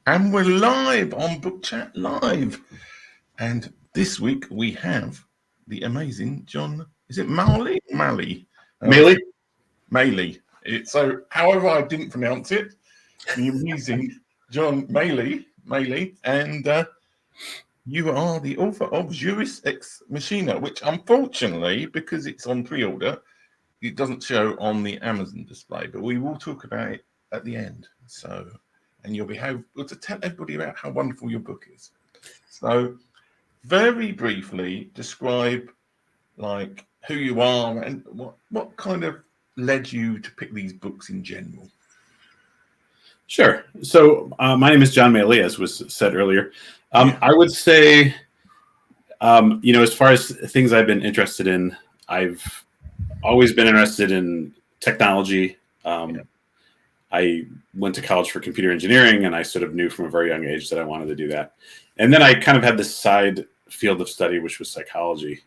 And we're live on Book Chat Live. And this week we have the amazing John, is it Maly? Maly. Maly? Maly. So, however I didn't pronounce it, the amazing John Maly. And you are the author of Juris Ex Machina, which unfortunately, because it's on pre-order, it doesn't show on the Amazon display, but we will talk about it at the end. So, and you'll be able to tell everybody about how wonderful your book is. So, very briefly, describe like who you are and what kind of led you to pick these books in general. Sure. So, my name is John Maly, as was said earlier. I would say, as far as things I've been interested in, I've always been interested in technology. I went to college for computer engineering, and I sort of knew from a very young age that I wanted to do that. And then I kind of had this side field of study, which was psychology.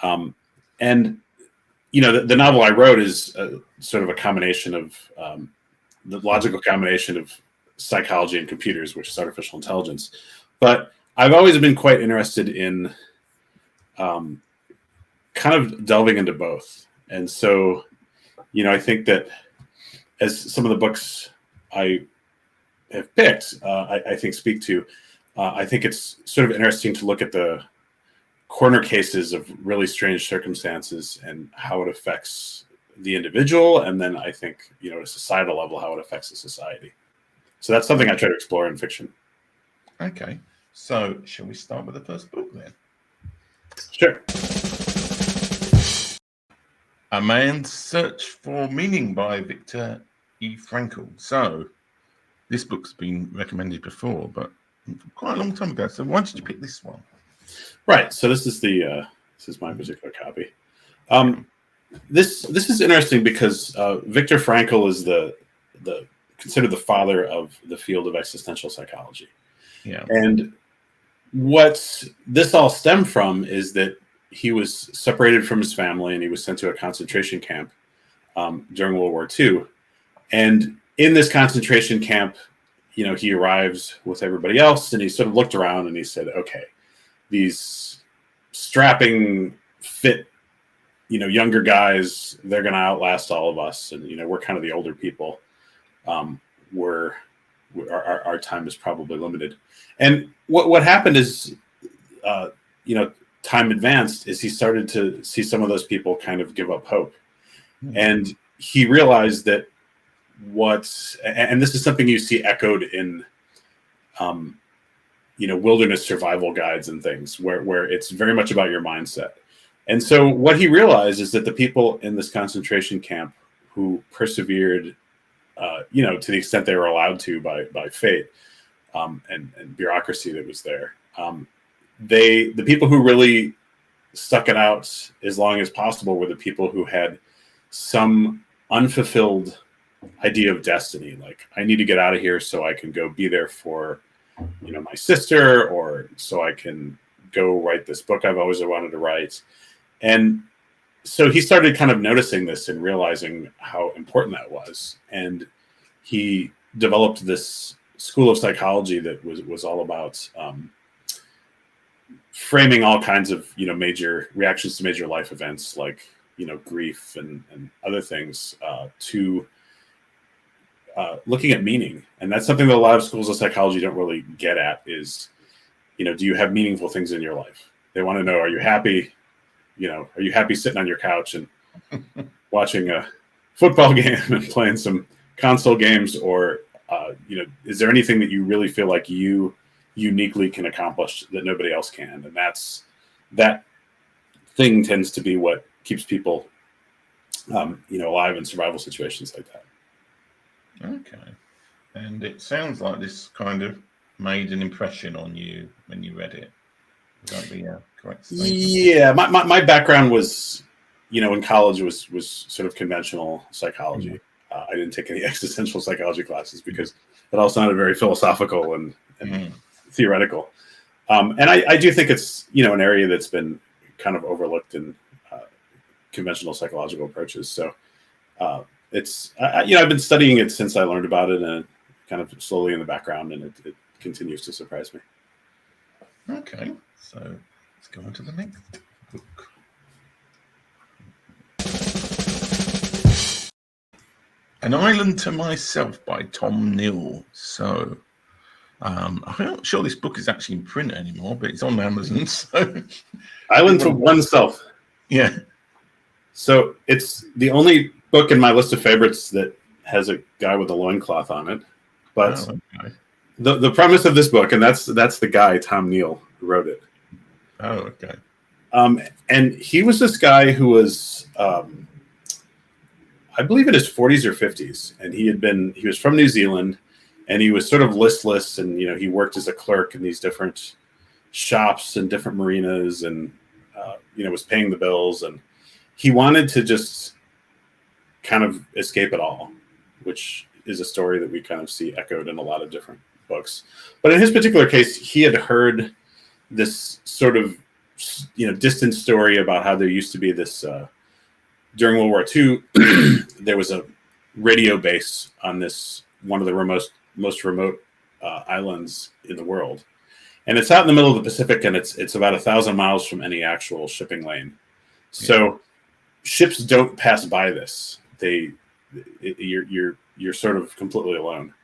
The novel I wrote is sort of a combination of the logical combination of psychology and computers, which is artificial intelligence. But I've always been quite interested in kind of delving into both. And so, I think that as some of the books I have picked, I think speak to, I think it's sort of interesting to look at the corner cases of really strange circumstances and how it affects the individual. And then I think, at a societal level, how it affects the society. So that's something I try to explore in fiction. Okay. So shall we start with the first book then? Sure. A Man's Search for Meaning by Viktor E. Frankl. So this book's been recommended before, but quite a long time ago. So why did you pick this one? Right. So this is my particular copy. This is interesting because Viktor Frankl is considered the father of the field of existential psychology. Yeah. And what this all stemmed from is that he was separated from his family and he was sent to a concentration camp during World War II. And in this concentration camp, he arrives with everybody else and he sort of looked around and he said, okay, these strapping, fit, younger guys, they're going to outlast all of us. And, we're kind of the older people. Our time is probably limited. And what happened is, time advanced is he started to see some of those people kind of give up hope. Mm-hmm. And he realized that and this is something you see echoed in, wilderness survival guides and things where it's very much about your mindset. And so what he realized is that the people in this concentration camp who persevered, to the extent they were allowed to by fate and bureaucracy that was there, the people who really stuck it out as long as possible were the people who had some unfulfilled idea of destiny. Like, I need to get out of here so I can go be there for, my sister, or so I can go write this book I've always wanted to write. And so he started kind of noticing this and realizing how important that was. And he developed this school of psychology that was all about framing all kinds of, major reactions to major life events like, grief and other things to looking at meaning. And that's something that a lot of schools of psychology don't really get at is, do you have meaningful things in your life? They want to know, are you happy? Are you happy sitting on your couch and watching a football game and playing some console games? Or, is there anything that you really feel like you uniquely can accomplish that nobody else can? And that thing tends to be what keeps people, alive in survival situations like that. Okay. And it sounds like this kind of made an impression on you when you read it. Would that be a correct statement? Yeah, my background was, in college was sort of conventional psychology. I didn't take any existential psychology classes because it all sounded very philosophical and theoretical. And I do think it's, an area that's been kind of overlooked in conventional psychological approaches. So it's, I've been studying it since I learned about it, and kind of slowly in the background, and it continues to surprise me. Okay, so let's go on to the next book. An Island to Myself by Tom Neale. So I'm not sure this book is actually in print anymore, but it's on Amazon. So Island to Oneself. Yeah. So it's the only book in my list of favorites that has a guy with a loincloth on it. But okay. the premise of this book, and that's the guy, Tom Neale, who wrote it. Oh, okay. And he was this guy who was, I believe, in his 40s or 50s, and he was from New Zealand, and he was sort of listless, and he worked as a clerk in these different shops and different marinas, and was paying the bills, and he wanted to just kind of escape it all, which is a story that we kind of see echoed in a lot of different books. But in his particular case, he had heard this sort of distant story about how there used to be this during World War II there was a radio base on this one of the most remote islands in the world, and it's out in the middle of the Pacific, and it's about 1,000 miles from any actual shipping lane. So ships don't pass by this. You're sort of completely alone,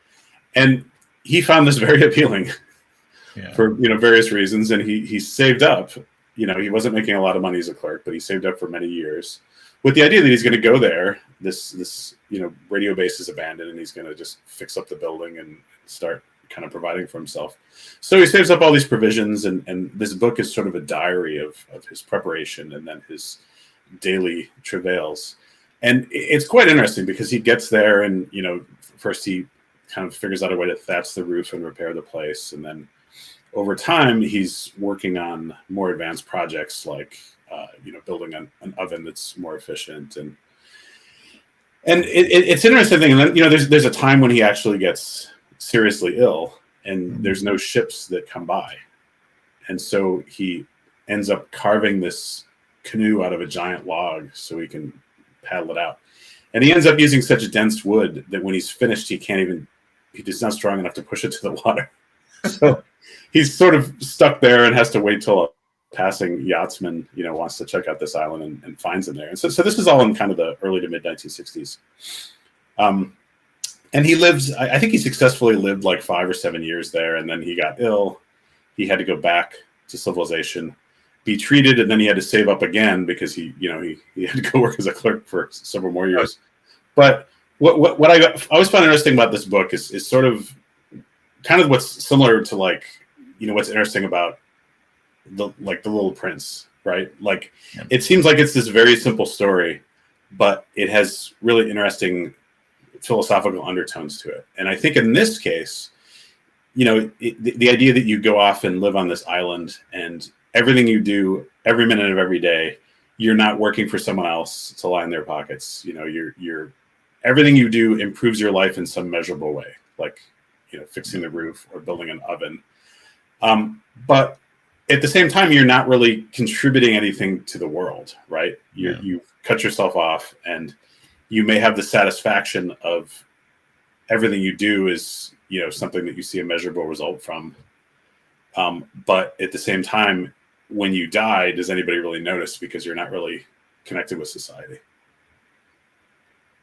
and he found this very appealing for various reasons, and he saved up. He wasn't making a lot of money as a clerk, but he saved up for many years with the idea that he's going to go there. This radio base is abandoned, and he's going to just fix up the building and start kind of providing for himself. So he saves up all these provisions, and this book is sort of a diary of his preparation and then his daily travails. And it's quite interesting because he gets there, and first he kind of figures out a way to thatch the roof and repair the place, and then over time he's working on more advanced projects like building an oven that's more efficient, and it's an interesting thing. And then there's a time when he actually gets seriously ill, and there's no ships that come by, and so he ends up carving this canoe out of a giant log so he can paddle it out. And he ends up using such dense wood that when he's finished, he's not strong enough to push it to the water. So he's sort of stuck there and has to wait till a passing yachtsman, wants to check out this island and finds him there. And so this is all in kind of the early to mid 1960s. And he lives, I think he successfully lived like 5 or 7 years there. And then he got ill. He had to go back to civilization, be treated, and then he had to save up again because he had to go work as a clerk for several more years. But what I always found interesting about this book is sort of kind of what's similar to what's interesting about the Little Prince, right? It seems like it's this very simple story, but it has really interesting philosophical undertones to it. And I think in this case, the idea that you go off and live on this island, and everything you do every minute of every day, you're not working for someone else to line their pockets. You're everything you do improves your life in some measurable way, like fixing the roof or building an oven. But at the same time, you're not really contributing anything to the world, right? You cut yourself off, and you may have the satisfaction of everything you do is something that you see a measurable result from. But at the same time, when you die, does anybody really notice, because you're not really connected with society?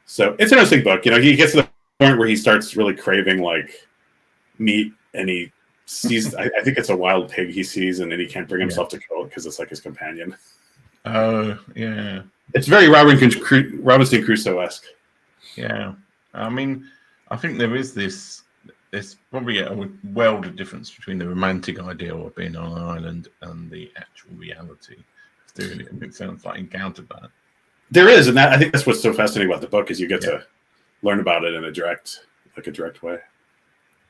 So it's an interesting book. He gets to the point where he starts really craving meat, and he sees, I think it's a wild pig he sees, and then he can't bring himself to kill it because it's like his companion. Oh, yeah. It's very Robinson Crusoe-esque. Yeah. I mean, I think there's probably a world of difference between the romantic ideal of being on an island and the actual reality of doing it. It sounds like encountered that. There is, and I think that's what's so fascinating about the book, is you get to learn about it in a direct way.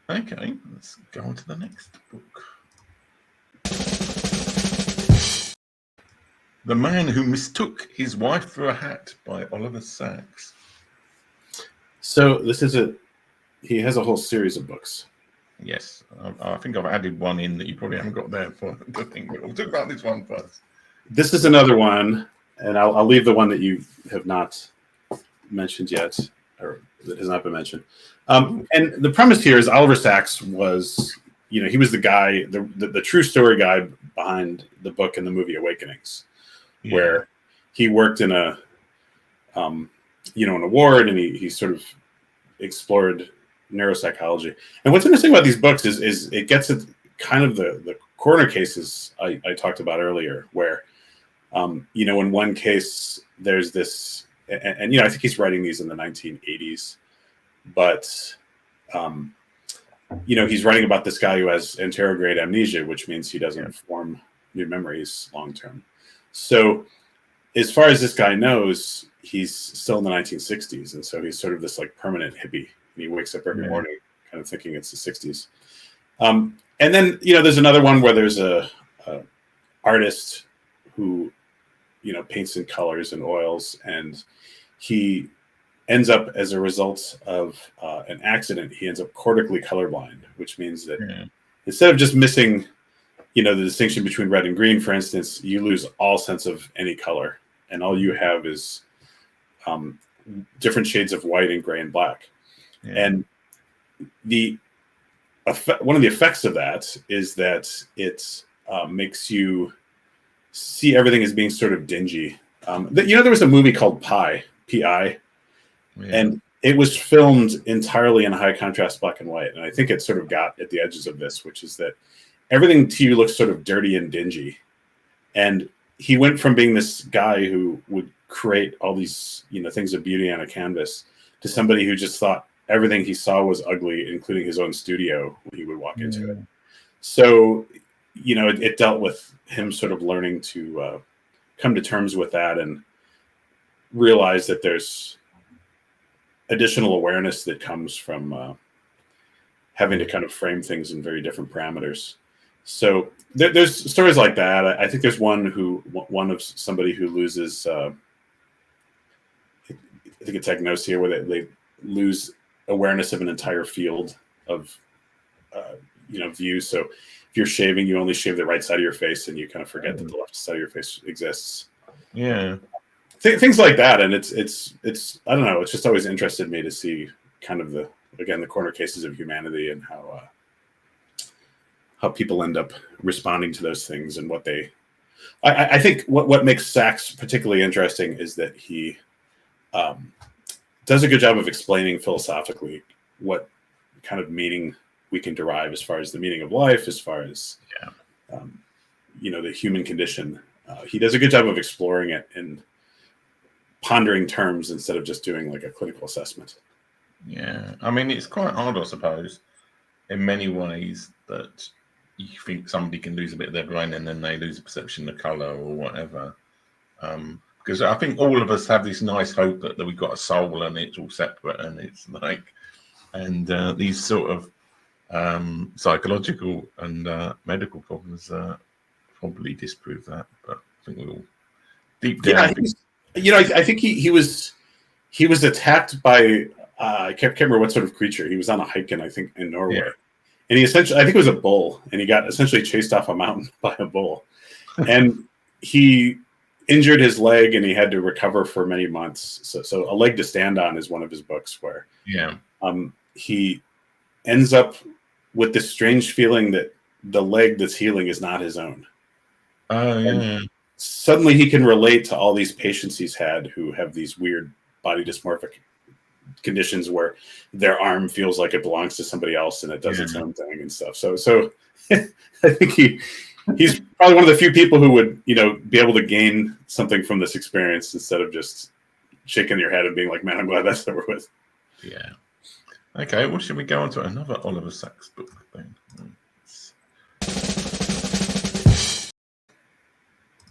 Okay, let's go on to the next book. The Man Who Mistook His Wife for a Hat by Oliver Sacks. So he has a whole series of books. Yes, I think I've added one in that you probably haven't got there for the thing. We'll talk about this one first. This is another one, and I'll leave the one that you have not mentioned yet. or that has not been mentioned. And the premise here is Oliver Sacks was, he was the guy, the true story guy behind the book and the movie Awakenings, where he worked in an ward, and he sort of explored neuropsychology. And what's interesting about these books is it gets at kind of the corner cases I talked about earlier, where in one case there's this, and I think he's writing these in the 1980s, but he's writing about this guy who has anterograde amnesia, which means he doesn't form new memories long term. So as far as this guy knows, he's still in the 1960s, and so he's sort of this like permanent hippie, and he wakes up every morning kind of thinking it's the 60s. And then there's another one where there's a artist who paints in colors and oils, and he ends up, as a result of an accident, he ends up cortically colorblind, which means that instead of just missing the distinction between red and green, for instance, you lose all sense of any color, and all you have is different shades of white and gray and black. And one of the effects of that is that it makes you see everything as being sort of dingy. There was a movie called Pi, P-I, and it was filmed entirely in high contrast black and white. And I think it sort of got at the edges of this, which is that everything to you looks sort of dirty and dingy. And he went from being this guy who would create all these, things of beauty on a canvas, to somebody who just thought everything he saw was ugly, including his own studio when he would walk into it. So, it dealt with him sort of learning to come to terms with that and realize that there's additional awareness that comes from having to kind of frame things in very different parameters. So there's stories like that. I think there's one of somebody who loses, I think it's agnosia, where they lose awareness of an entire field of view. So if you're shaving, you only shave the right side of your face, and you kind of forget that the left side of your face exists. Things like that. And it's I don't know, it's just always interested me to see kind of the corner cases of humanity, and how people end up responding to those things, and what they I think what makes Sacks particularly interesting is that he does a good job of explaining philosophically what kind of meaning we can derive as far as the meaning of life, as far as the human condition. He does a good job of exploring it in pondering terms instead of just doing like a clinical assessment. I mean, it's quite hard, I suppose, in many ways, that you think somebody can lose a bit of their brain and then they lose a perception of color or whatever. Because I think all of us have this nice hope that we've got a soul and it's all separate, and it's like, and these sort of psychological and medical problems probably disprove that. But I think we'll deep down. I think he was attacked by I can't remember what sort of creature. He was on a hike in Norway, and he essentially, I think it was a bull, and he got essentially chased off a mountain by a bull, and he injured his leg, and he had to recover for many months. So A Leg to Stand On is one of his books where he ends up with this strange feeling that the leg that's healing is not his own. Suddenly he can relate to all these patients he's had who have these weird body dysmorphic conditions where their arm feels like it belongs to somebody else and it does its own thing and stuff. So I think he's probably one of the few people who would, be able to gain something from this experience instead of just shaking your head and being like, man, I'm glad that's over with. Yeah. Okay, well, should we go on to another Oliver Sacks book then?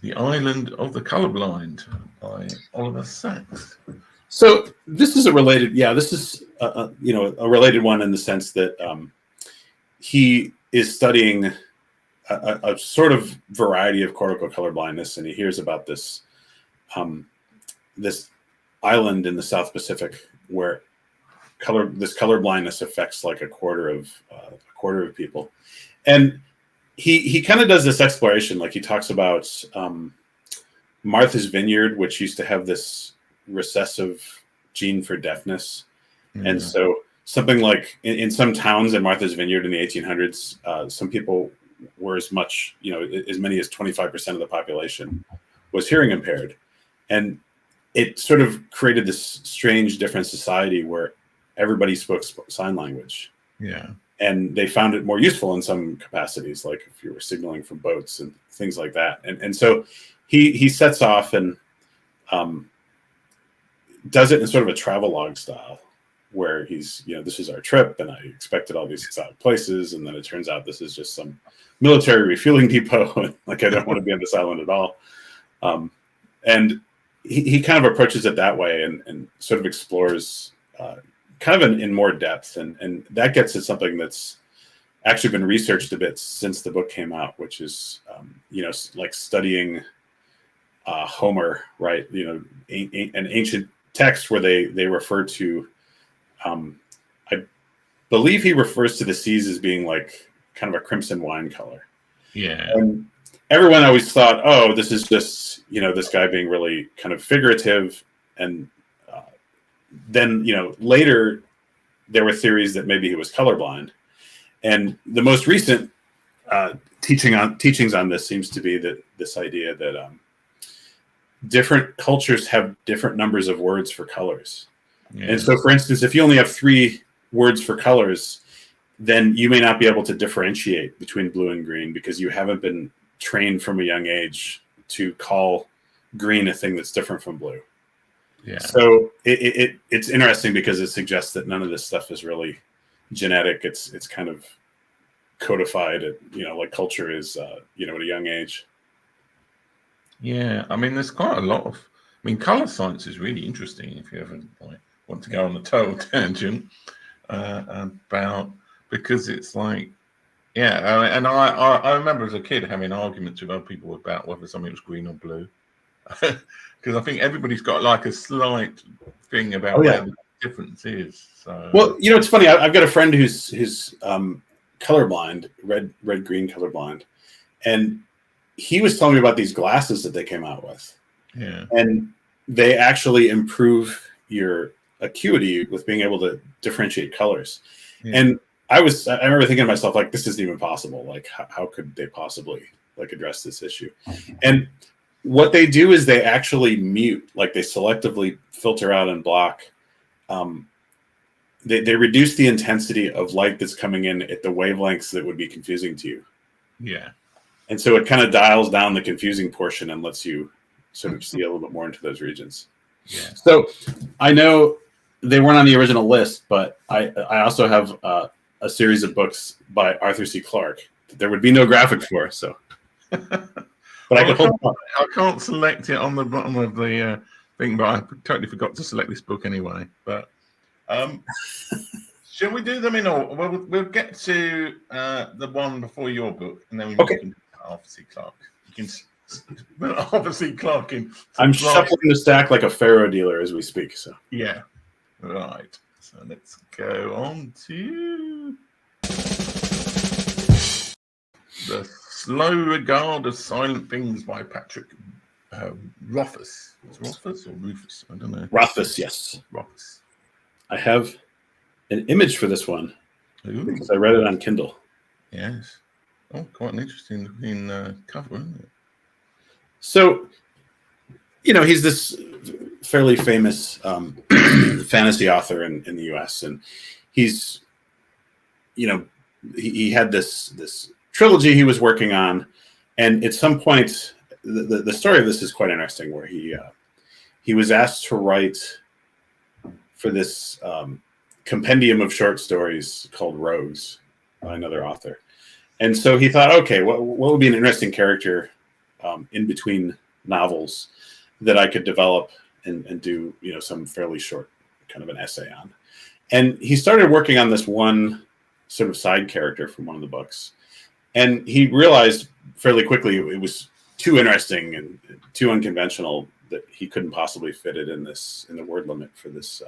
The Island of the Colorblind by Oliver Sacks. So this is a related, this is a related one in the sense that he is studying a sort of variety of cortical colorblindness, and he hears about this this island in the South Pacific where this color blindness affects like a quarter of people, and he kind of does this exploration. Like he talks about Martha's Vineyard, which used to have this recessive gene for deafness, And so something like in some towns in Martha's Vineyard in the 1800s, some people were as much, as many as 25% of the population was hearing impaired. And it sort of created this strange, different society where everybody spoke sign language. Yeah. And they found it more useful in some capacities, like if you were signaling from boats and things like that. And so he sets off and does it in sort of a travelogue style, where he's, this is our trip, and I expected all these exotic places, and then it turns out this is just some military refueling depot, and like I don't want to be on this island at all. And he kind of approaches it that way, and sort of explores kind of in more depth, and that gets at something that's actually been researched a bit since the book came out, which is like studying Homer, right? An ancient text where they refer to, I believe he refers to the seas as being like kind of a crimson wine color. Yeah. And everyone always thought, oh, this is just, this guy being really kind of figurative. And then, later there were theories that maybe he was colorblind. And the most recent teachings on this seems to be that this idea that different cultures have different numbers of words for colors. Yeah. And so, for instance, if you only have 3 words for colors, then you may not be able to differentiate between blue and green because you haven't been trained from a young age to call green a thing that's different from blue. Yeah. So it's interesting because it suggests that none of this stuff is really genetic. It's kind of codified at, like culture is, at a young age. Yeah. I mean, there's quite a lot of, color science is really interesting if you ever want to go on a total tangent about, because it's like, yeah. And I remember as a kid having arguments with other people about whether something was green or blue. Because I think everybody's got like a slight thing about where the difference is. So. Well, it's funny. I've got a friend who's colorblind, red-green colorblind, and he was telling me about these glasses that they came out with. Yeah, and they actually improve your acuity with being able to differentiate colors. Yeah. And I remember thinking to myself, like, this isn't even possible. Like, how could they possibly address this issue? And what they do is they actually mute, like they selectively filter out and block. They reduce the intensity of light that's coming in at the wavelengths that would be confusing to you. Yeah. And so it kind of dials down the confusing portion and lets you sort of see a little bit more into those regions. Yeah. So I know they weren't on the original list, but I also have a series of books by Arthur C. Clarke that there would be no graphic for. So. But I can't select it on the bottom of the thing, but I totally forgot to select this book anyway. But shall we do them in order? We'll get to the one before your book, and then we can do Arthur C. Clarke. You can Arthur C. Clarke in. I'm shuffling the stack like a faro dealer as we speak. So yeah, right. So let's go on to The Slow Regard of Silent Things by Patrick Rothfuss. Is it Rothfuss or Rufus? I don't know. Rothfuss, yes. Rothfuss. I have an image for this one because I read it on Kindle. Yes. Oh, quite an interesting looking cover, isn't it? So, he's this fairly famous fantasy author in the U.S. and he's, he had this trilogy he was working on, and at some point, the story of this is quite interesting, where he was asked to write for this compendium of short stories called Rogues by another author, and so he thought, okay, what would be an interesting character in between novels that I could develop and do some fairly short kind of an essay on, and he started working on this one sort of side character from one of the books. And he realized fairly quickly it was too interesting and too unconventional that he couldn't possibly fit it in the word limit for this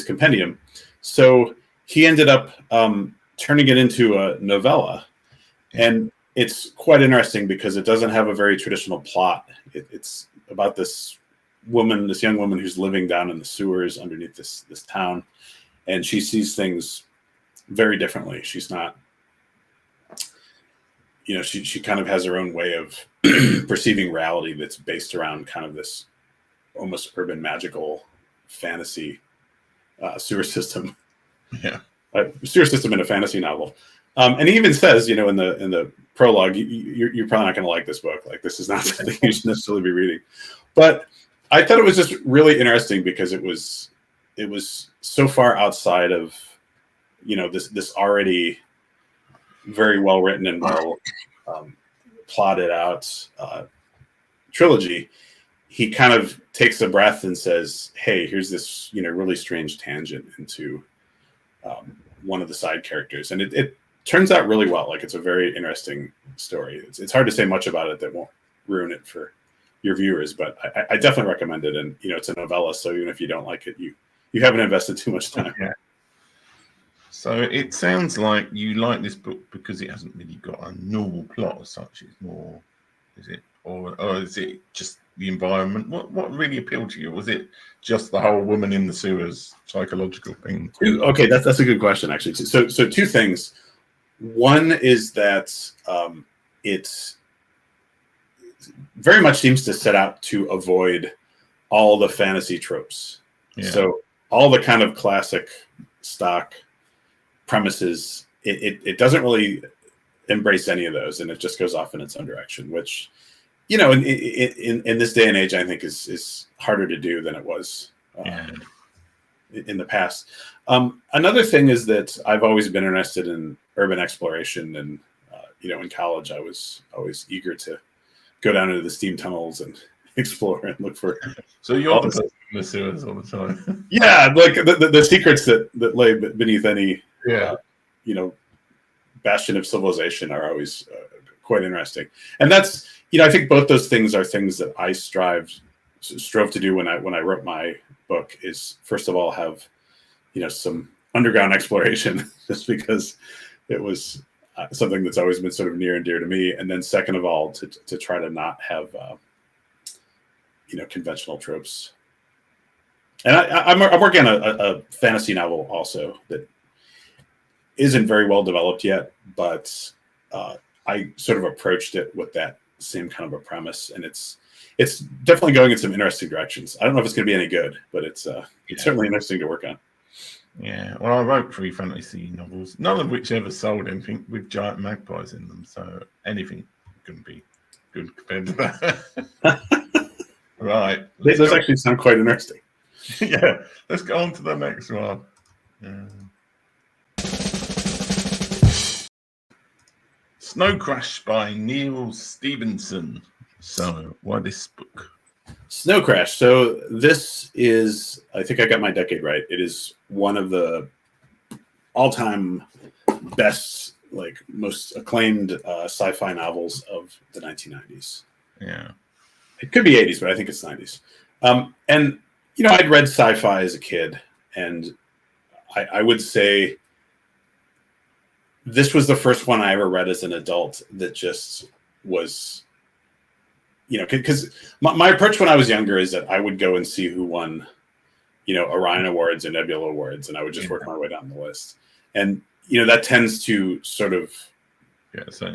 compendium. So he ended up turning it into a novella, and it's quite interesting because it doesn't have a very traditional plot. It's about this young woman who's living down in the sewers underneath this town, and she sees things very differently. She's not, she kind of has her own way of perceiving reality that's based around kind of this almost urban magical fantasy sewer system. Yeah. Sewer system in a fantasy novel. And he even says, in the prologue, you're probably not going to like this book. Like, this is not something you should necessarily be reading. But I thought it was just really interesting because it was so far outside of, this already very well written and well plotted out trilogy. He kind of takes a breath and says, "Hey, here's this, really strange tangent into one of the side characters," and it turns out really well. Like, it's a very interesting story. It's hard to say much about it that won't ruin it for your viewers, but I definitely recommend it. And it's a novella, so even if you don't like it, you haven't invested too much time. Okay. So it sounds like you like this book because it hasn't really got a normal plot as such. It's more, is it, or is it just the environment? What really appealed to you? Was it just the whole woman in the sewers psychological thing? Okay, that's a good question, actually. So two things. One is that it very much seems to set out to avoid all the fantasy tropes. Yeah. So all the kind of classic stock premises, it doesn't really embrace any of those, and it just goes off in its own direction, which, in this day and age, I think is harder to do than it was in the past. Another thing is that I've always been interested in urban exploration, and in college, I was always eager to go down into the steam tunnels and explore and look for. So you're the person in the sewers all the time. Yeah, like the secrets that lay beneath any bastion of civilization are always quite interesting. And that's, I think both those things are things that I strove to do when I wrote my book, is first of all have some underground exploration, just because it was something that's always been sort of near and dear to me, and then second of all to try to not have conventional tropes. And I'm working on a fantasy novel also that isn't very well developed yet, but I sort of approached it with that same kind of a premise, and it's definitely going in some interesting directions. I don't know if it's going to be any good, but it's certainly interesting to work on. Yeah, well, I wrote 3 fantasy novels, none of which ever sold anything, with giant magpies in them, so anything can be good compared to that. Right. Those actually sound quite interesting. Yeah, let's go on to the next one. Snow Crash by Neal Stephenson. So, why this book? Snow Crash. So this is, I think I got my decade right. It is one of the all-time best, most acclaimed sci-fi novels of the 1990s. Yeah. It could be 80s, but I think it's 90s. And, I'd read sci-fi as a kid, and I would say this was the first one I ever read as an adult that just was, because my approach when I was younger is that I would go and see who won, Orion Awards and Nebula Awards, and I would just work my way down the list. And, that tends to sort of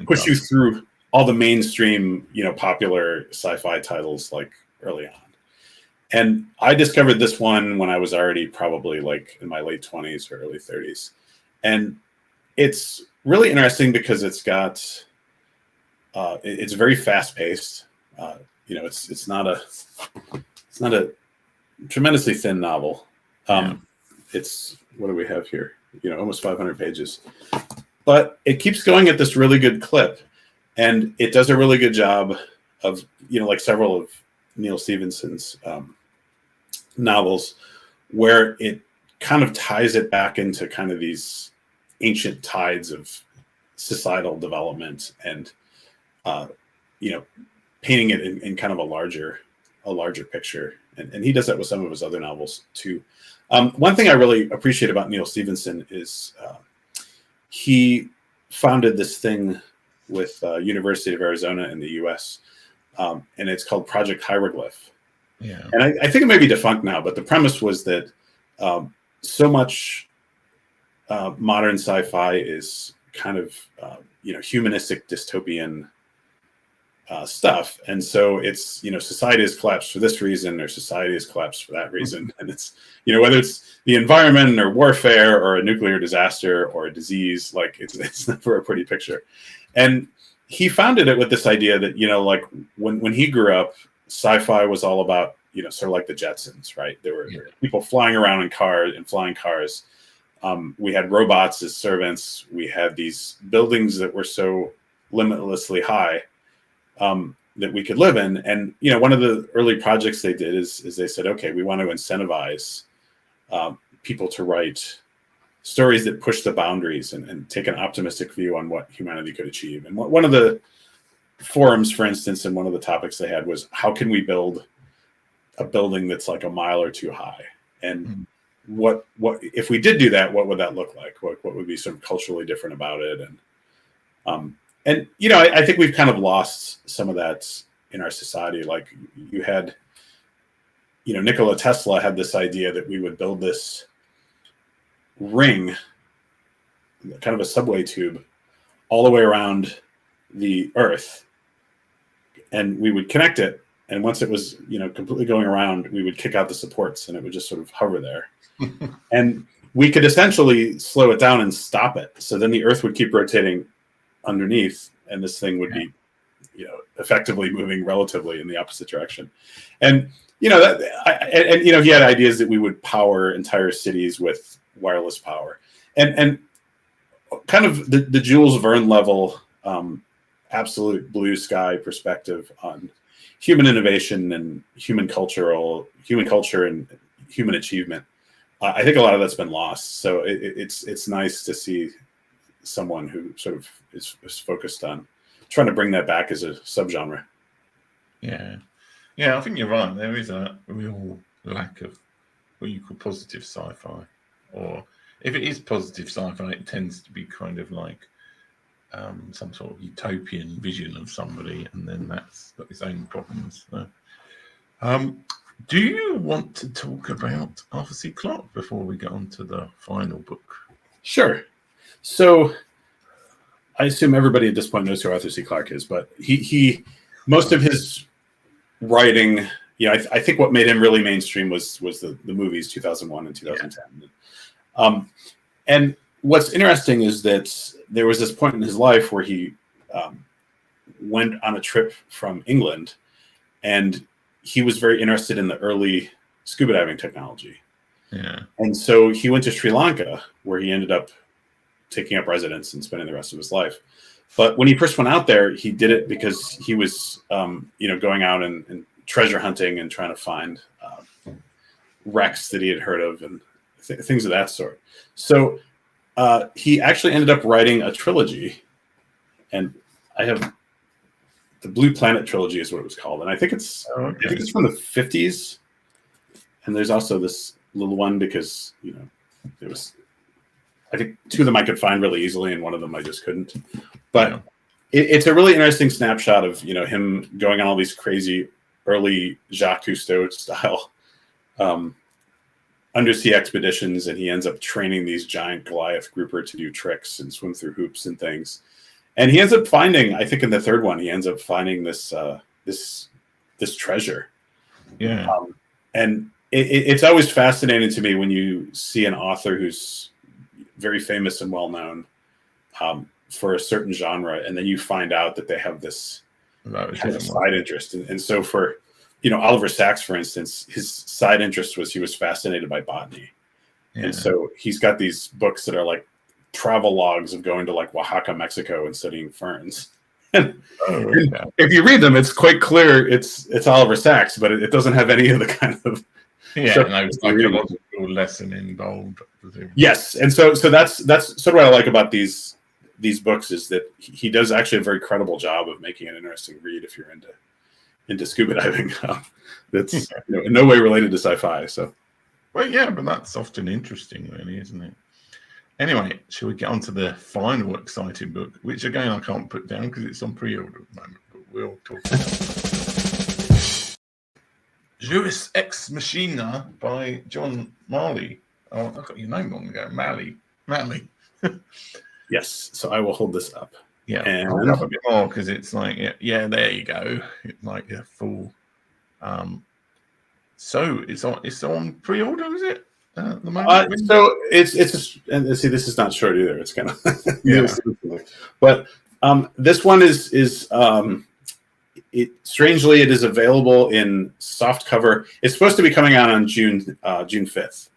push you through all the mainstream, popular sci-fi titles early on. And I discovered this one when I was already probably in my late 20s or early 30s. And it's really interesting because it's got, it's very fast paced. It's not a tremendously thin novel. It's, what do we have here? Almost 500 pages, but it keeps going at this really good clip, and it does a really good job of, like several of Neal Stephenson's novels, where it kind of ties it back into kind of these ancient tides of societal development, and painting it in kind of a larger picture. And he does that with some of his other novels too. One thing I really appreciate about Neal Stephenson is he founded this thing with University of Arizona in the US, and it's called Project Hieroglyph. Yeah. And I think it may be defunct now, but the premise was that so much modern sci-fi is kind of humanistic dystopian stuff, and so it's society has collapsed for this reason, or society has collapsed for that reason, and it's whether it's the environment or warfare or a nuclear disaster or a disease, like it's never a pretty picture. And he founded it with this idea that like when he grew up, sci-fi was all about sort of like the Jetsons, right? There were people flying around in cars and flying cars. We had robots as servants. We had these buildings that were so limitlessly high that we could live in. And one of the early projects they did is they said, okay, we want to incentivize people to write stories that push the boundaries and take an optimistic view on what humanity could achieve. And one of the forums, for instance, and one of the topics they had was, how can we build a building that's like a mile or two high? And what if we did do that, what would that look like? What would be sort of culturally different about it? And I think we've kind of lost some of that in our society. Like you had, Nikola Tesla had this idea that we would build this ring, kind of a subway tube, all the way around the Earth, and we would connect it. And once it was, completely going around, we would kick out the supports, and it would just sort of hover there. And we could essentially slow it down and stop it. So then the Earth would keep rotating underneath, and this thing would be, effectively moving relatively in the opposite direction. And he had ideas that we would power entire cities with wireless power, and kind of the Jules Verne level, absolute blue sky perspective on human innovation and human culture and human achievement. I think a lot of that's been lost. So it's nice to see someone who sort of is focused on trying to bring that back as a subgenre. Yeah, I think you're right. There is a real lack of what you call positive sci-fi, or if it is positive sci-fi, it tends to be kind of like some sort of utopian vision of somebody, and then that's got its own problems. So, do you want to talk about Arthur C. Clarke before we get on to the final book? Sure. So I assume everybody at this point knows who Arthur C. Clarke is, but he most of his writing, I think what made him really mainstream was the movies 2001 and 2010. Yeah. And what's interesting is that there was this point in his life where he went on a trip from England, and he was very interested in the early scuba diving technology. Yeah. And so he went to Sri Lanka, where he ended up taking up residence and spending the rest of his life. But when he first went out there, he did it because he was, going out and treasure hunting and trying to find wrecks that he had heard of and things of that sort. So he actually ended up writing a trilogy, and I have the Blue Planet trilogy is what it was called, and I think it's from the 50s. And there's also this little one because it was, I think two of them I could find really easily, and one of them I just couldn't. But it's a really interesting snapshot of him going on all these crazy early Jacques Cousteau style undersea expeditions, and he ends up training these giant Goliath grouper to do tricks and swim through hoops and things. And he ends up finding, I think in the third one, he ends up finding this this treasure. Yeah. And it's always fascinating to me when you see an author who's very famous and well known for a certain genre, and then you find out that they have this kind of side interest. And so for Oliver Sacks, for instance, his side interest was he was fascinated by botany. Yeah. And so he's got these books that are like travel logs of going to like Oaxaca, Mexico, and studying ferns. And if you read them, it's quite clear it's Oliver Sacks, but it doesn't have any of the kind of psychological lesson involved. Yes, and so that's sort of what I like about these books is that he does actually a very credible job of making an interesting read if you're into scuba diving. That's in no way related to sci-fi. So, well, yeah, but that's often interesting, really, isn't it? Anyway, shall we get on to the final exciting book, which again I can't put down because it's on pre-order at the moment, but we'll talk about it. Juris Ex Machina by John Maly. Oh, I got your name wrong ago. Maly. Maly. Yes. So I will hold this up. Yeah, And I'll grab a bit more because it's like, yeah, there you go. It's like a full. So it's on pre-order, is it? At the moment? so and see, this is not short either. It's kind of Yeah. but this one is strangely it is available in soft cover. It's supposed to be coming out on June 5th.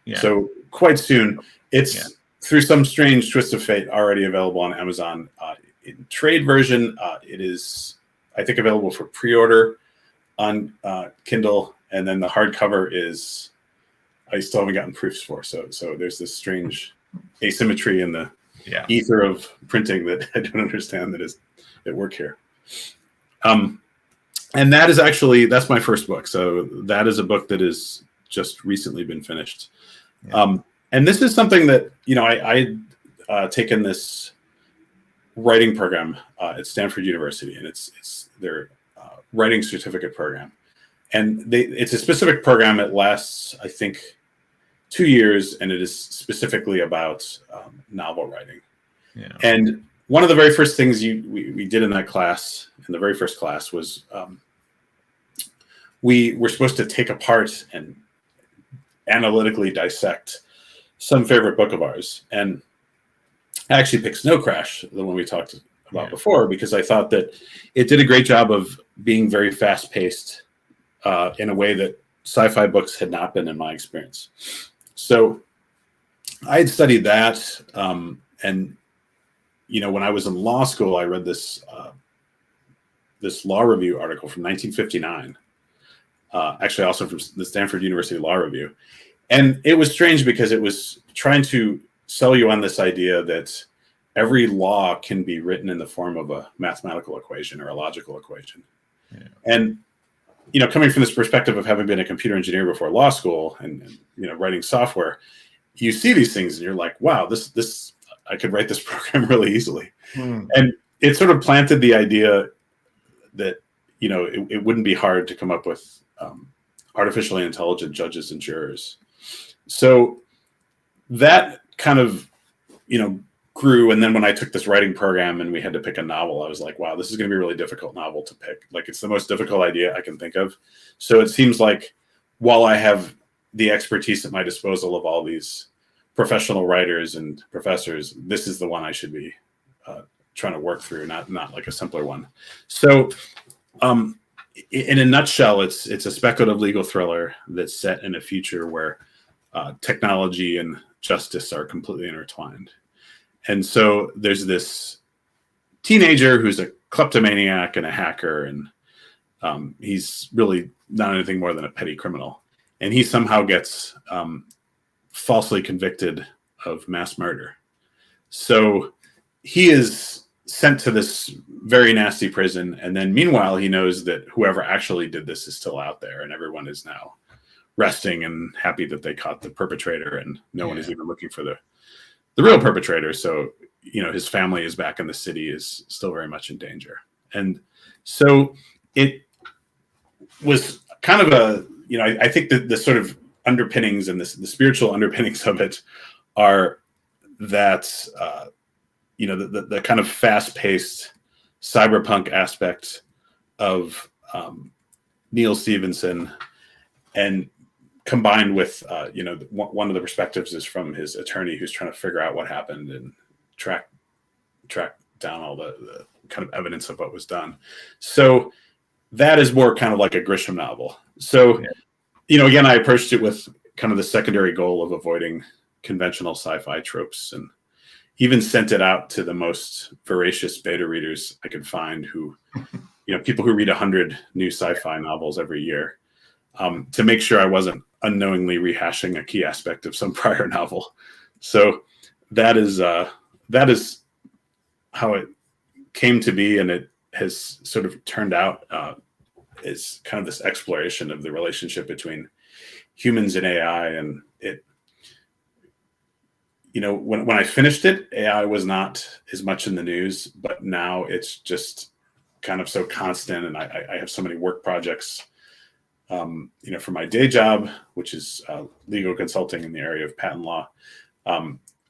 Yeah. So quite soon. It's through some strange twist of fate already available on Amazon. In trade version, it is, I think, available for pre-order on Kindle, and then the hardcover is I still haven't gotten proofs for. So there's this strange asymmetry in the ether of printing that I don't understand that is at work here. And that is actually, that's my first book. So that is a book that has just recently been finished. Yeah. And this is something that, I taken this writing program at Stanford University, and it's their writing certificate program. And it's a specific program. It lasts, I think, 2 years, and it is specifically about novel writing. Yeah. And one of the very first things we did in that class, in the very first class, was we were supposed to take apart and analytically dissect some favorite book of ours. And I actually picked Snow Crash, the one we talked about before, because I thought that it did a great job of being very fast-paced in a way that sci-fi books had not been in my experience. So I had studied that, and when I was in law school, I read this this law review article from 1959, actually also from the Stanford University Law Review. And it was strange because it was trying to sell you on this idea that every law can be written in the form of a mathematical equation or a logical equation. Yeah. And, coming from this perspective of having been a computer engineer before law school and writing software, you see these things and you're like, wow, this I could write this program really easily. And it sort of planted the idea that, it wouldn't be hard to come up with artificially intelligent judges and jurors. So that kind of, grew. And then when I took this writing program and we had to pick a novel, I was like, wow, this is going to be a really difficult novel to pick. Like, it's the most difficult idea I can think of. So it seems like while I have the expertise at my disposal of all these professional writers and professors, this is the one I should be trying to work through, not like a simpler one. So in a nutshell, it's a speculative legal thriller that's set in a future where technology and justice are completely intertwined. And so there's this teenager who's a kleptomaniac and a hacker, and he's really not anything more than a petty criminal. And he somehow gets falsely convicted of mass murder. So he is sent to this very nasty prison. And then meanwhile, he knows that whoever actually did this is still out there, and everyone is now resting and happy that they caught the perpetrator, and no one is even looking for the real perpetrator. So, his family is back in the city, is still very much in danger. And so it was kind of a, I think that the sort of underpinnings and the spiritual underpinnings of it are that, the kind of fast-paced cyberpunk aspect of Neal Stephenson, and combined with, one of the perspectives is from his attorney who's trying to figure out what happened and track down all the kind of evidence of what was done. So that is more kind of like a Grisham novel. So, again, I approached it with kind of the secondary goal of avoiding conventional sci-fi tropes, and even sent it out to the most voracious beta readers I could find, who, people who read 100 new sci-fi novels every year, to make sure I wasn't unknowingly rehashing a key aspect of some prior novel. So that is how it came to be, and it has sort of turned out as kind of this exploration of the relationship between humans and AI. And it, when I finished it, AI was not as much in the news, but now it's just kind of so constant, and I have so many work projects for my day job, which is legal consulting in the area of patent law,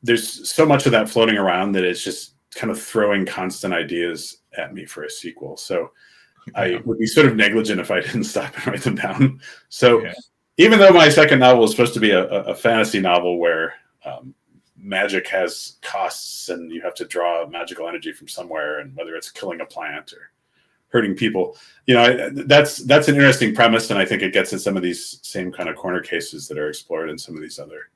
there's so much of that floating around that it's just kind of throwing constant ideas at me for a sequel. So I would be sort of negligent if I didn't stop and write them down. So even though my second novel is supposed to be a fantasy novel where magic has costs and you have to draw magical energy from somewhere, and whether it's killing a plant or hurting people, that's an interesting premise, and I think it gets at some of these same kind of corner cases that are explored in some of these other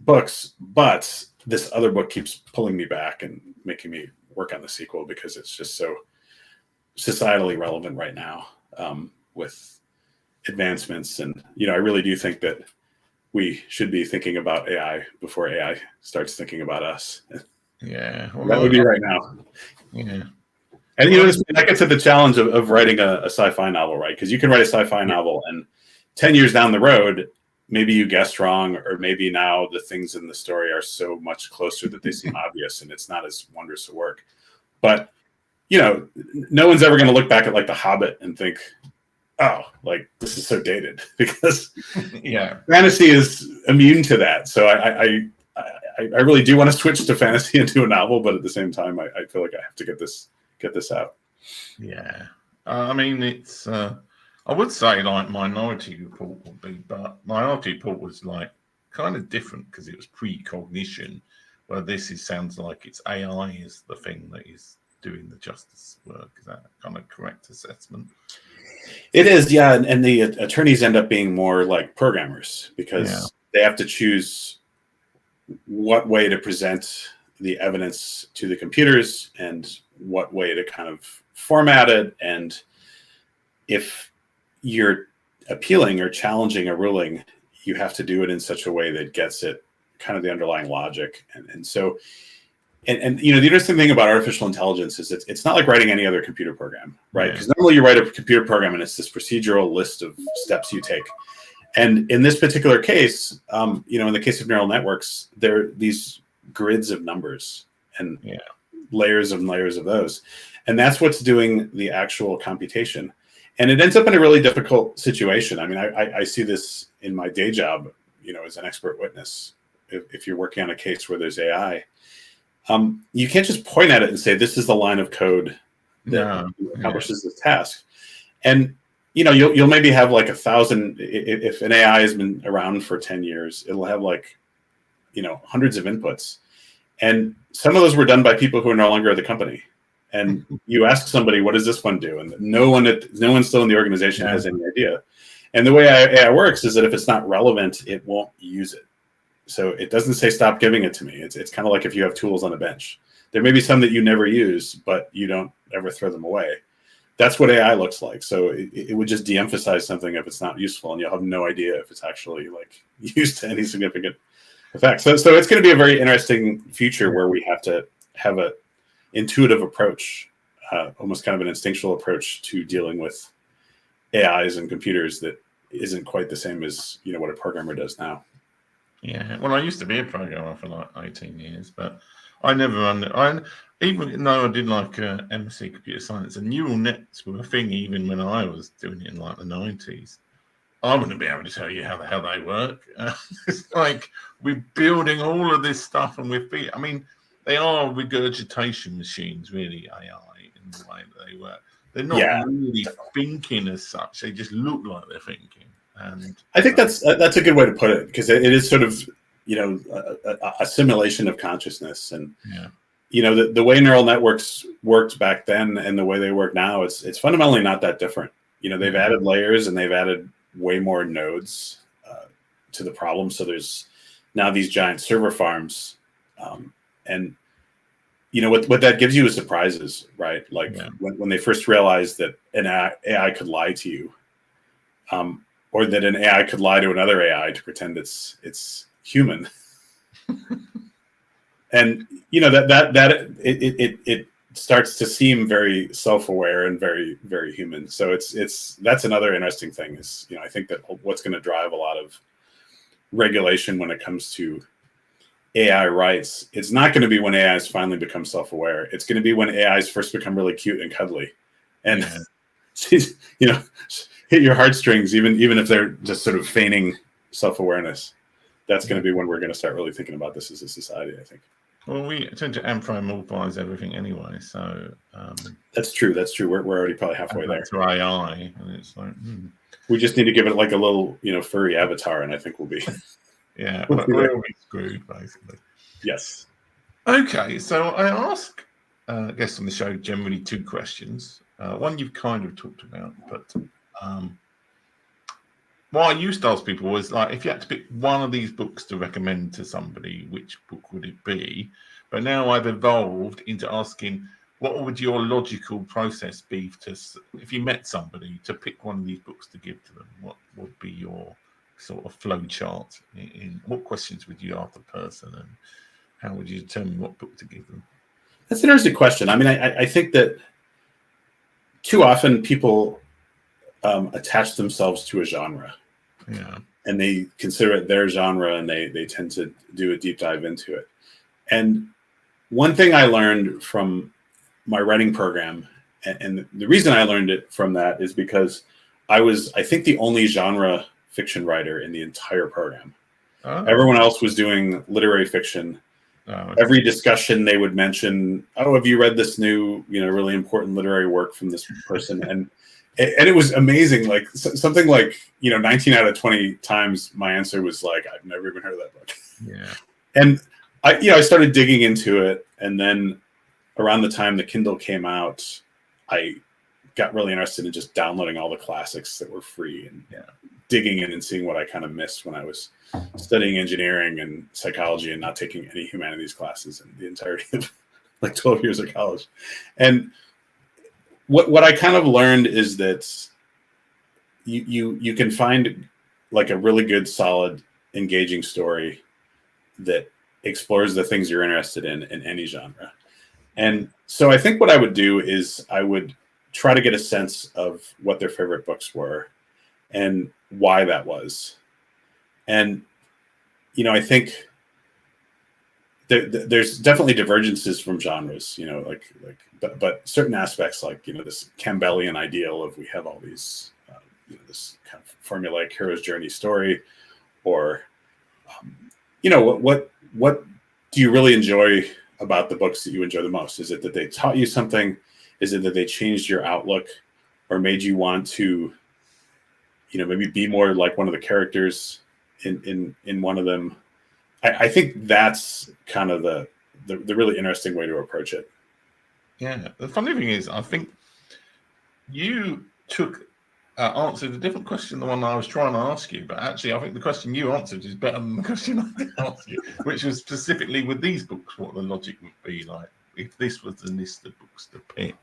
books. But this other book keeps pulling me back and making me work on the sequel because it's just so societally relevant right now, with advancements. And I really do think that we should be thinking about AI before AI starts thinking about us. Yeah, well, that would be right now. Yeah. And that gets at the challenge of writing a sci-fi novel, right? Because you can write a sci-fi novel, and 10 years down the road, maybe you guessed wrong, or maybe now the things in the story are so much closer that they seem obvious, and it's not as wondrous to work. But no one's ever going to look back at like The Hobbit and think, oh, like this is so dated, because fantasy is immune to that. So I really do want to switch to fantasy and do a novel, but at the same time, I feel like I have to get this out. Yeah, I mean, it's I would say like Minority Report would be, but Minority Report was like kind of different because it was precognition, where this sounds like it's AI is the thing that is doing the justice work. Is that kind of correct assessment? It is, yeah. And the attorneys end up being more like programmers because they have to choose what way to present the evidence to the computers and what way to kind of format it. And if you're appealing or challenging a ruling, you have to do it in such a way that gets it kind of the underlying logic. And so, and the interesting thing about artificial intelligence is it's not like writing any other computer program, right? Because normally you write a computer program and it's this procedural list of steps you take. And in this particular case, in the case of neural networks, there are these grids of numbers and layers and layers of those. And that's what's doing the actual computation. And it ends up in a really difficult situation. I mean, I see this in my day job, as an expert witness. If you're working on a case where there's AI, you can't just point at it and say, this is the line of code that accomplishes this task. And, you'll maybe have like 1,000, if an AI has been around for 10 years, it'll have like, hundreds of inputs. And some of those were done by people who are no longer at the company. And you ask somebody, what does this one do? And no one still in the organization has any idea. And the way AI works is that if it's not relevant, it won't use it. So it doesn't say, stop giving it to me. It's kind of like if you have tools on a bench. There may be some that you never use, but you don't ever throw them away. That's what AI looks like. So it would just de-emphasize something if it's not useful, and you'll have no idea if it's actually like used to any significant effect. So it's going to be a very interesting future where we have to have a intuitive approach, almost kind of an instinctual approach to dealing with AIs and computers that isn't quite the same as what a programmer does now. Yeah, well, I used to be a programmer for like 18 years, but I never even though I did like MSc computer science, and neural nets were a thing even when I was doing it in like the 90s. I wouldn't be able to tell you how the hell they work. It's like we're building all of this stuff, and I mean, they are regurgitation machines, really, AI, in the way that they work. They're not really thinking as such. They just look like they're thinking. And I think that's a good way to put it, because it is sort of, a simulation of consciousness. And, the way neural networks worked back then and the way they work now, it's fundamentally not that different. They've added layers and they've added way more nodes to the problem. So there's now these giant server farms. And what that gives you is surprises, right? Like when they first realized that an AI could lie to you, or that an AI could lie to another AI to pretend it's human. And it starts to seem very self-aware and very, very human. So that's another interesting thing is, I think that what's going to drive a lot of regulation when it comes to AI rights, it's not going to be when AIs finally become self-aware. It's going to be when AIs first become really cute and cuddly, and hit your heartstrings, even if they're just sort of feigning self-awareness. that's going to be when we're going to start really thinking about this as a society, I think. Well, we tend to anthropomorphize everything anyway, so that's true. That's true. We're already probably halfway there. To AI, and it's like we just need to give it like a little, furry avatar, and I think we'll be we'll be screwed basically. Yes. Okay, so I ask guests on the show generally two questions. One you've kind of talked about, but what I used to ask people was like, if you had to pick one of these books to recommend to somebody, which book would it be? But now I've evolved into asking, what would your logical process be if you met somebody to pick one of these books to give to them? What would be your sort of flow chart? In what questions would you ask the person, and how would you determine what book to give them? That's an interesting question. I mean, I think that too often people attach themselves to a genre. Yeah. And they consider it their genre, and they tend to do a deep dive into it. And one thing I learned from my writing program, and the reason I learned it from that is because I was, I think, the only genre fiction writer in the entire program. Oh. Everyone else was doing literary fiction. Oh, okay. Every discussion they would mention, oh, have you read this new, really important literary work from this person? And it was amazing. Like something like, 19 out of 20 times my answer was like, I've never even heard of that book. Yeah. And I started digging into it. And then around the time the Kindle came out, I got really interested in just downloading all the classics that were free and digging in and seeing what I kind of missed when I was studying engineering and psychology and not taking any humanities classes in the entirety of like 12 years of college. And what I kind of learned is that you can find like a really good, solid, engaging story that explores the things you're interested in any genre. And so I think what I would do is I would try to get a sense of what their favorite books were and why that was. And, I think there's definitely divergences from genres, but certain aspects like, this Campbellian ideal of we have all these, this kind of formulaic hero's journey story, or, what do you really enjoy about the books that you enjoy the most? Is it that they taught you something? Is it that they changed your outlook or made you want to, maybe be more like one of the characters in one of them? I think that's kind of the really interesting way to approach it. Yeah. The funny thing is, I think you answered a different question than the one I was trying to ask you, but actually I think the question you answered is better than the question I did ask you, which was specifically with these books, what the logic would be like if this was the list of books to pick.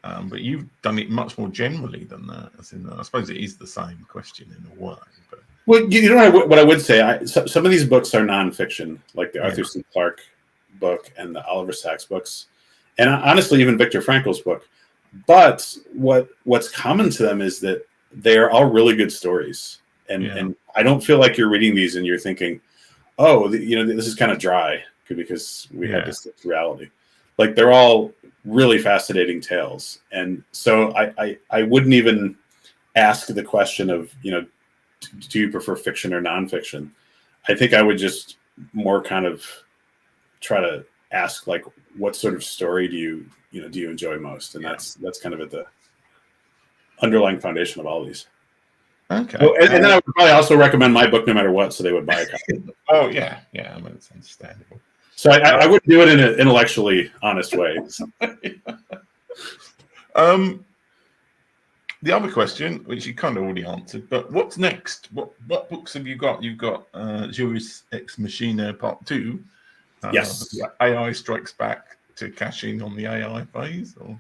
But you've done it much more generally than that. I suppose it is the same question in a way. But well, what I would say, some of these books are nonfiction, like the Arthur C. Clarke book and the Oliver Sacks books, and honestly, even Viktor Frankl's book. But what's common to them is that they are all really good stories, and I don't feel like you're reading these and you're thinking, oh, this is kind of dry because we had this reality. Like they're all really fascinating tales, and so I wouldn't even ask the question of do you prefer fiction or nonfiction? I think I would just more kind of try to ask like, what sort of story do you enjoy most? And that's kind of at the underlying foundation of all these. Okay. Oh, and then I would probably also recommend my book no matter what, so they would buy a copy. Oh yeah, I mean, it's understandable. So I wouldn't do it in an intellectually honest way. The other question, which you kind of already answered, but what's next? What books have you got? You've got Juris Ex Machina Part 2. Yes. AI strikes back to cash in on the AI phase. Or,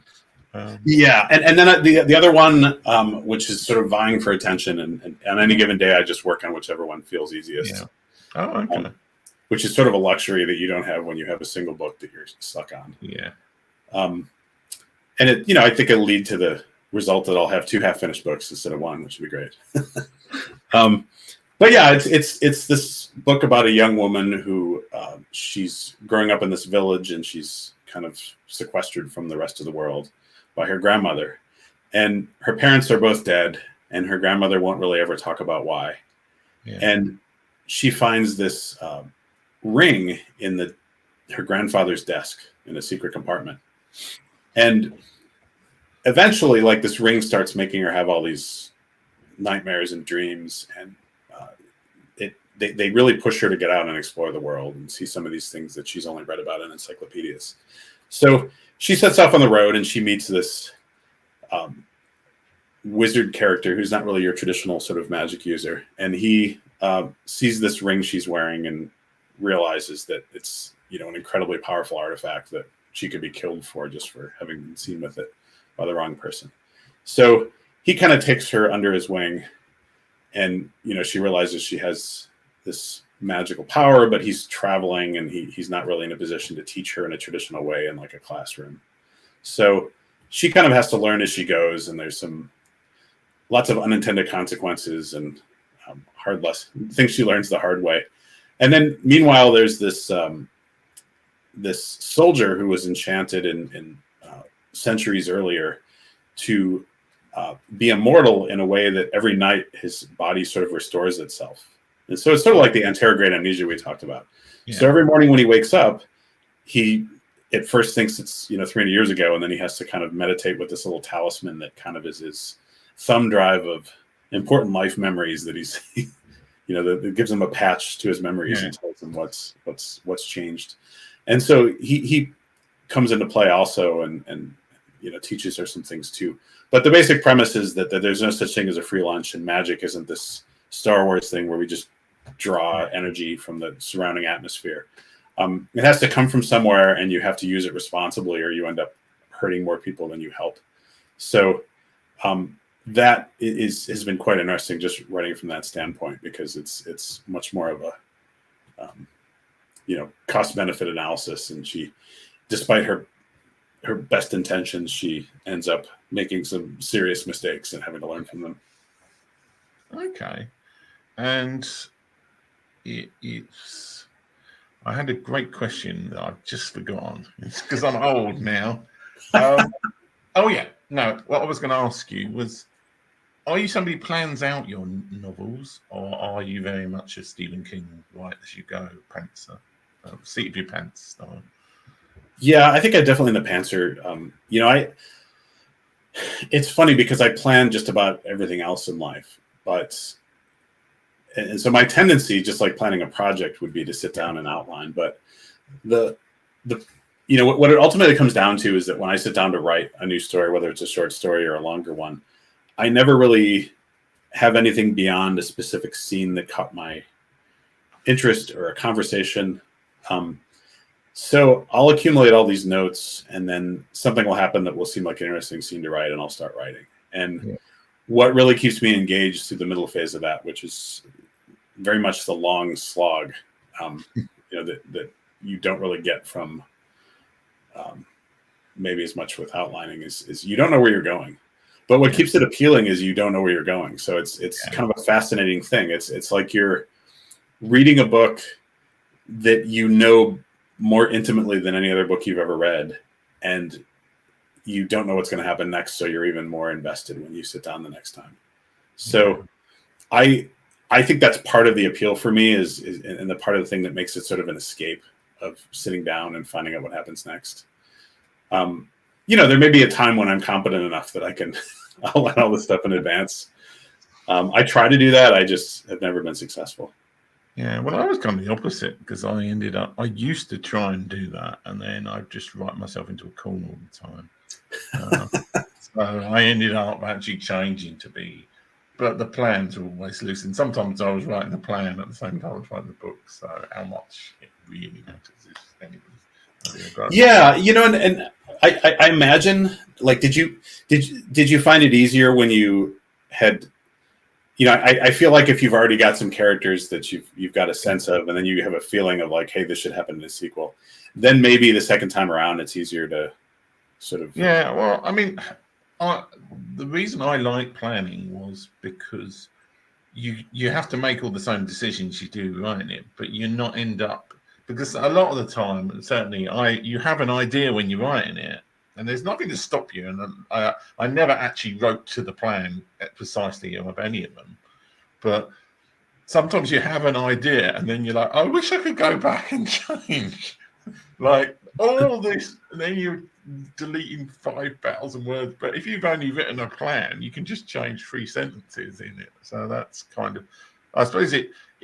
yeah, and then the other one, which is sort of vying for attention, and on any given day, I just work on whichever one feels easiest. Yeah. Oh, okay. Which is sort of a luxury that you don't have when you have a single book that you're stuck on. Yeah. And it, I think it'll lead to the result that I'll have 2 half-finished books instead of 1, which would be great. But yeah, it's this book about a young woman who she's growing up in this village, and she's kind of sequestered from the rest of the world by her grandmother. And her parents are both dead, and her grandmother won't really ever talk about why. Yeah. And she finds this ring in her grandfather's desk in a secret compartment. And eventually, like, this ring starts making her have all these nightmares and dreams, and they really push her to get out and explore the world and see some of these things that she's only read about in encyclopedias. So she sets off on the road, and she meets this wizard character who's not really your traditional sort of magic user, and he sees this ring she's wearing and realizes that it's, you know, an incredibly powerful artifact that she could be killed for just for having been seen with it by the wrong person. So he kind of takes her under his wing, and, you know, she realizes she has this magical power, but he's traveling, and he's not really in a position to teach her in a traditional way in like a classroom. So she kind of has to learn as she goes, and there's lots of unintended consequences and hard lessons, things she learns the hard way. And then meanwhile, there's this this soldier who was enchanted in centuries earlier to be immortal in a way that every night his body sort of restores itself. And so it's sort of like the anterograde amnesia we talked about. Yeah. So every morning when he wakes up, he at first thinks it's, you know, 300 years ago, and then he has to kind of meditate with this little talisman that kind of is his thumb drive of important life memories that he's, you know, that gives him a patch to his memories and tells him what's changed. And so he comes into play also, and you know, teaches her some things too. But the basic premise is that there's no such thing as a free lunch, and magic isn't this Star Wars thing where we just draw energy from the surrounding atmosphere. It has to come from somewhere, and you have to use it responsibly, or you end up hurting more people than you help. So that has been quite interesting, just writing from that standpoint, because it's much more of a you know, cost benefit analysis, and she, despite her best intentions, she ends up making some serious mistakes and having to learn from them. Okay. And I had a great question that I've just forgotten. It's because I'm old now. Oh yeah, no. What I was going to ask you was, are you somebody who plans out your novels, or are you very much a Stephen King write as you go, pantser, seat of your pants style? Yeah, I think I definitely in the pantser. You know, it's funny because I plan just about everything else in life, and so my tendency, just like planning a project, would be to sit down and outline. But the you know, what it ultimately comes down to is that when I sit down to write a new story, whether it's a short story or a longer one, I never really have anything beyond a specific scene that caught my interest or a conversation. So I'll accumulate all these notes, and then something will happen that will seem like an interesting scene to write, and I'll start writing. And what really keeps me engaged through the middle phase of that, which is very much the long slog, you know, that you don't really get from maybe as much with outlining, is you don't know where you're going. But what keeps it appealing is you don't know where you're going. So it's kind of a fascinating thing. It's like you're reading a book that you know more intimately than any other book you've ever read, and you don't know what's going to happen next, so you're even more invested when you sit down the next time. So I think that's part of the appeal for me, is and the part of the thing that makes it sort of an escape of sitting down and finding out what happens next. You know, there may be a time when I'm competent enough that I can outline all this stuff in advance. I try to do that. I just have never been successful. Yeah, well, I was kind of the opposite, because I used to try and do that, and then I just write myself into a corner all the time. So I ended up actually changing to be, but the plans are always loose, and sometimes I was writing the plan at the same time I was writing the book. So how much it really matters is anybody. Yeah, you know, and I imagine, like, did you find it easier when you had, you know, I feel like if you've already got some characters that you've got a sense of, and then you have a feeling of like, hey, this should happen in a sequel, then maybe the second time around it's easier to sort of. Yeah, well, I mean, the reason I like planning was because you have to make all the same decisions you do writing it, but you're not end up, because a lot of the time, certainly, you have an idea when you're writing it, and there's nothing to stop you. And I never actually wrote to the plan precisely of any of them, but sometimes you have an idea and then you're like, I wish I could go back and change like all this, and then you're deleting 5,000 words. But if you've only written a plan, you can just change 3 sentences in it. So that's kind of, I suppose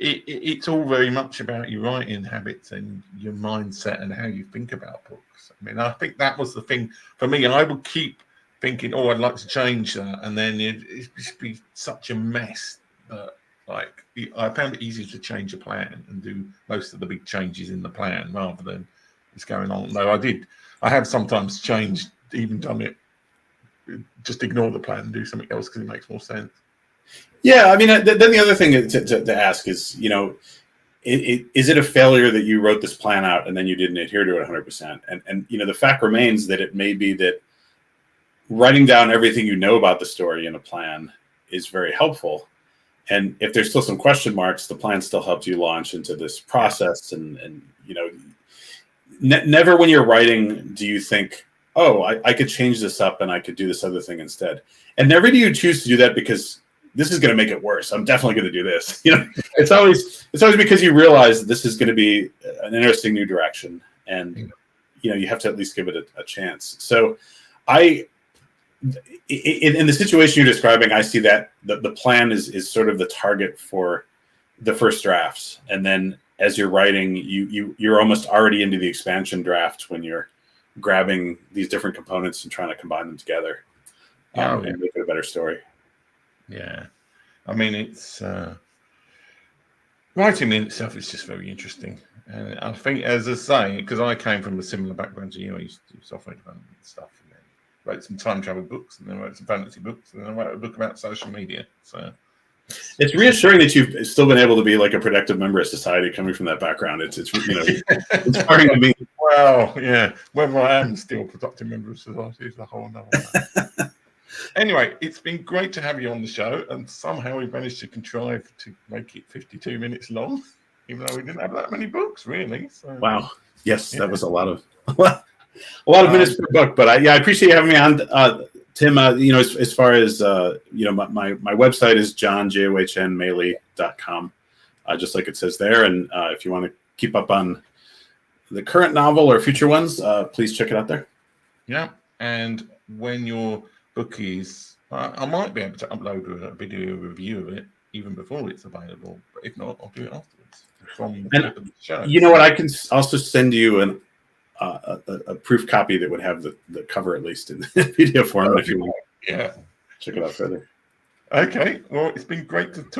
it's all very much about your writing habits and your mindset and how you think about books. I mean, I think that was the thing for me. I would keep thinking, oh, I'd like to change that, and then it'd just be such a mess that, like, I found it easier to change a plan and do most of the big changes in the plan rather than what's going on. Though I have sometimes changed, even done it, just ignore the plan and do something else because it makes more sense. Yeah, I mean, then the other thing to ask is, you know, is it a failure that you wrote this plan out and then you didn't adhere to it 100%? And you know, the fact remains that it may be that writing down everything you know about the story in a plan is very helpful. And if there's still some question marks, the plan still helps you launch into this process. And you know, never when you're writing do you think, oh, I could change this up and I could do this other thing instead. And never do you choose to do that because this is going to make it worse. I'm definitely going to do this. You know, it's always because you realize that this is going to be an interesting new direction, and you know, you have to at least give it a chance. So, in the situation you're describing, I see that the plan is sort of the target for the first drafts, and then as you're writing, you're almost already into the expansion draft when you're grabbing these different components and trying to combine them together and make it a better story. Yeah, I mean, it's writing in itself is just very interesting, and I think, as I say, because I came from a similar background to you, I used to do software development and stuff, and then wrote some time travel books, and then wrote some fantasy books, and then I wrote a book about social media. So it's reassuring that you've still been able to be like a productive member of society coming from that background. It's you know, inspiring to me. Well, yeah, whether I am still a productive member of society is a whole nother matter. Anyway, it's been great to have you on the show, and somehow we managed to contrive to make it 52 minutes long, even though we didn't have that many books, really. So, wow. Yes, that was a lot of minutes per book. But I appreciate you having me on, Tim. You know, as far as you know, my website is johnmaly.com, just like it says there. And if you want to keep up on the current novel or future ones, please check it out there. Yeah, and when your book is, I might be able to upload a video review of it even before it's available, but if not, I'll do it afterwards from the show. You know what? I can also send you a proof copy that would have the cover, at least in the video form, if you want. Yeah, Check it out further. Okay, well, it's been great to talk.